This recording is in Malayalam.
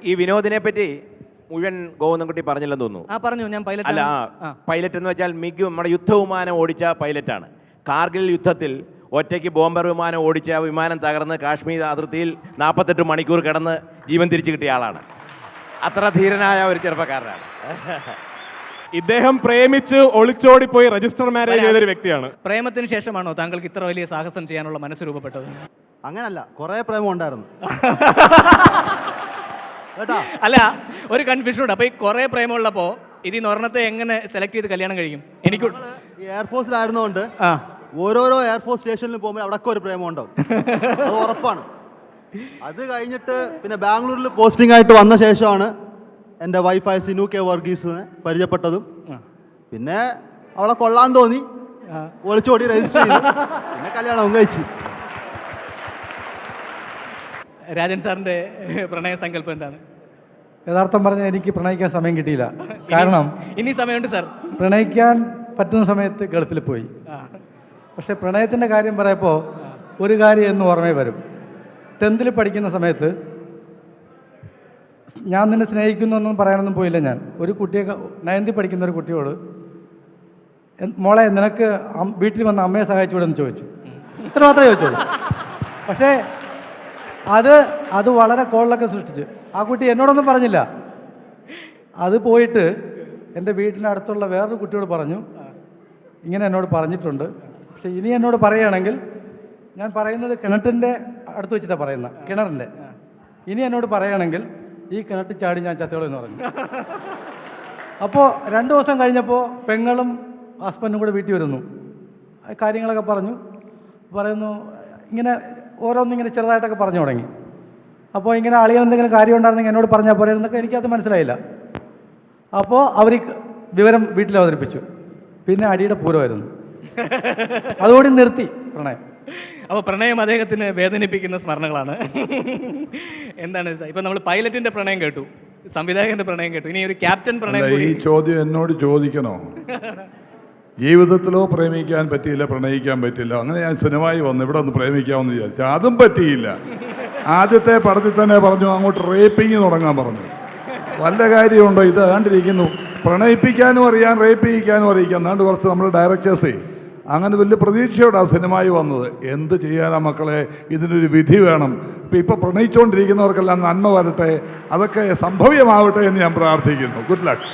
ഈ വിനോദിനെ പറ്റി മുഴുവൻ ഗോവിന്ദൻകുട്ടി പറഞ്ഞില്ലെന്ന് തോന്നുന്നു. പറഞ്ഞു ഞാൻ പൈലറ്റ്. അല്ല, പൈലറ്റ് എന്ന് വെച്ചാൽ മിഗ് നമ്മുടെ യുദ്ധവിമാനം ഓടിച്ച പൈലറ്റാണ്. കാർഗിൽ യുദ്ധത്തിൽ ഒറ്റയ്ക്ക് ബോംബർ വിമാനം ഓടിച്ച വിമാനം തകർന്ന് കാശ്മീർ അതിർത്തിയിൽ 48 മണിക്കൂർ കിടന്ന് ജീവൻ തിരിച്ചു കിട്ടിയ ആളാണ്. അത്ര ധീരനായ ഒരു ചെറുപ്പക്കാരനാണ്. ഇദ്ദേഹം പ്രേമിച്ച് ഒളിച്ചോടിപ്പോയി രജിസ്റ്റർ മാരേജ് ചെയ്തൊരു വ്യക്തിയാണ്. പ്രേമത്തിന് ശേഷമാണോ താങ്കൾക്ക് ഇത്ര വലിയ സാഹസം ചെയ്യാനുള്ള മനസ്സ് രൂപപ്പെട്ടത്? അങ്ങനല്ല, കുറേ പ്രേമം ഉണ്ടായിരുന്നു. അല്ല, ഒരു കൺഫ്യൂഷൻ ഉണ്ട്. അപ്പോൾ ഈ കുറേ പ്രേമമുള്ളപ്പോൾ ഇതിൽ ഒരെണ്ണത്തെ എങ്ങനെ സെലക്ട് ചെയ്ത് കല്യാണം കഴിക്കും? എനിക്ക് എയർഫോഴ്സിലായിരുന്നതുകൊണ്ട് ഓരോരോ എയർഫോഴ്സ് സ്റ്റേഷനിൽ പോകുമ്പോൾ അവിടെയൊക്കെ ഒരു പ്രേമം ഉണ്ടാവും, അത് ഉറപ്പാണ്. അത് കഴിഞ്ഞിട്ട് പിന്നെ ബാംഗ്ലൂരിൽ പോസ്റ്റിംഗ് ആയിട്ട് വന്ന ശേഷമാണ് എൻ്റെ വൈഫായ സിനു കെ വർഗീസിനെ പരിചയപ്പെട്ടതും. പിന്നെ അവളെ കൊള്ളാൻ തോന്നി, ഒളിച്ചോടി രജിസ്റ്റർ ചെയ്തു, പിന്നെ കല്യാണം കഴിച്ചു. രാജൻ സാറിൻ്റെ പ്രണയ സങ്കല്പം എന്താണ്? യഥാർത്ഥം പറഞ്ഞാൽ എനിക്ക് പ്രണയിക്കാൻ സമയം കിട്ടിയില്ല. കാരണം ഇനി സമയമുണ്ട് സാർ. പ്രണയിക്കാൻ പറ്റുന്ന സമയത്ത് ഗൾഫിൽ പോയി. പക്ഷേ പ്രണയത്തിൻ്റെ കാര്യം പറയുമ്പോൾ ഒരു കാര്യം എന്ന് ഓർമ്മയിൽ വരും. 10th പഠിക്കുന്ന സമയത്ത് ഞാൻ നിന്നെ സ്നേഹിക്കുന്നു പറയാനൊന്നും പോയില്ല. ഞാൻ ഒരു കുട്ടിയെ 9th പഠിക്കുന്ന ഒരു കുട്ടിയോട് മോളെ നിനക്ക് വീട്ടിൽ വന്ന് അമ്മയെ സഹായിച്ചുകൂടെ എന്ന് ചോദിച്ചു. ഇത്ര മാത്രമേ ചോദിച്ചുള്ളൂ. പക്ഷേ അത് വളരെ കോളിലൊക്കെ സൃഷ്ടിച്ച് ആ കുട്ടി എന്നോടൊന്നും പറഞ്ഞില്ല. അത് പോയിട്ട് എൻ്റെ വീട്ടിനടുത്തുള്ള വേറൊരു കുട്ടിയോട് പറഞ്ഞു, ഇങ്ങനെ എന്നോട് പറഞ്ഞിട്ടുണ്ട്. പക്ഷേ ഇനി എന്നോട് പറയുകയാണെങ്കിൽ, ഞാൻ പറയുന്നത് കിണറ്റിൻ്റെ അടുത്ത് വെച്ചിട്ടാണ് പറയുന്നത്, കിണറിൻ്റെ. ഇനി എന്നോട് പറയുകയാണെങ്കിൽ ഈ കിണറ്റിൽ ചാടി ഞാൻ ചത്തോളൂ എന്ന് പറഞ്ഞു. അപ്പോൾ 2 ദിവസം കഴിഞ്ഞപ്പോൾ പെങ്ങളും ഹസ്ബൻഡും കൂടെ വീട്ടിൽ വരുന്നു. കാര്യങ്ങളൊക്കെ പറയുന്നു ഇങ്ങനെ ഓരോന്നിങ്ങനെ ചെറുതായിട്ടൊക്കെ പറഞ്ഞു തുടങ്ങി. അപ്പോൾ ഇങ്ങനെ അളിയൻ എന്തെങ്കിലും കാര്യം ഉണ്ടായിരുന്നെങ്കിൽ എന്നോട് പറഞ്ഞാൽ പോരെ എന്നൊക്കെ എനിക്കത് മനസ്സിലായില്ല. അപ്പോൾ അവർ വിവരം വീട്ടിൽ അവതരിപ്പിച്ചു. പിന്നെ അടിയുടെ പൂരമായിരുന്നു. അതുകൂടി നിർത്തി പ്രണയം. അപ്പോൾ പ്രണയം അദ്ദേഹത്തിന് വേദനിപ്പിക്കുന്ന സ്മരണകളാണ്. എന്താണ് ഇപ്പം നമ്മൾ പൈലറ്റിൻ്റെ പ്രണയം കേട്ടു, സംവിധായകൻ്റെ പ്രണയം കേട്ടു, ഇനി ഒരു ക്യാപ്റ്റൻ പ്രണയം. ഈ ചോദ്യം എന്നോട് ചോദിക്കണോ? ജീവിതത്തിലോ പ്രേമിക്കാൻ പറ്റിയില്ല, പ്രണയിക്കാൻ പറ്റില്ല. അങ്ങനെ ഞാൻ സിനിമയിൽ വന്ന് ഇവിടെ ഒന്ന് പ്രേമിക്കാമെന്ന് വിചാരിച്ചു, അതും പറ്റിയില്ല. ആദ്യത്തെ പടത്തിൽ തന്നെ പറഞ്ഞു അങ്ങോട്ട് റേപ്പിങ് തുടങ്ങാൻ പറഞ്ഞു. വല്ല കാര്യമുണ്ടോ? ഇത് കണ്ടിരിക്കുന്നു, പ്രണയിപ്പിക്കാനും അറിയാൻ റേപ്പ് ചെയ്യിക്കാനും അറിയിക്കാം. എന്നാണ്ട് കുറച്ച് നമ്മുടെ ഡയറക്ടേഴ്സേ അങ്ങനെ വലിയ പ്രതീക്ഷയോടെ ആ സിനിമയിൽ വന്നത്. എന്ത് ചെയ്യാനാ മക്കളെ, ഇതിനൊരു വിധി വേണം. ഇപ്പോൾ പ്രണയിച്ചുകൊണ്ടിരിക്കുന്നവർക്കെല്ലാം നന്മ വരട്ടെ, അതൊക്കെ സംഭവ്യമാവട്ടെ എന്ന് ഞാൻ പ്രാർത്ഥിക്കുന്നു. Good luck.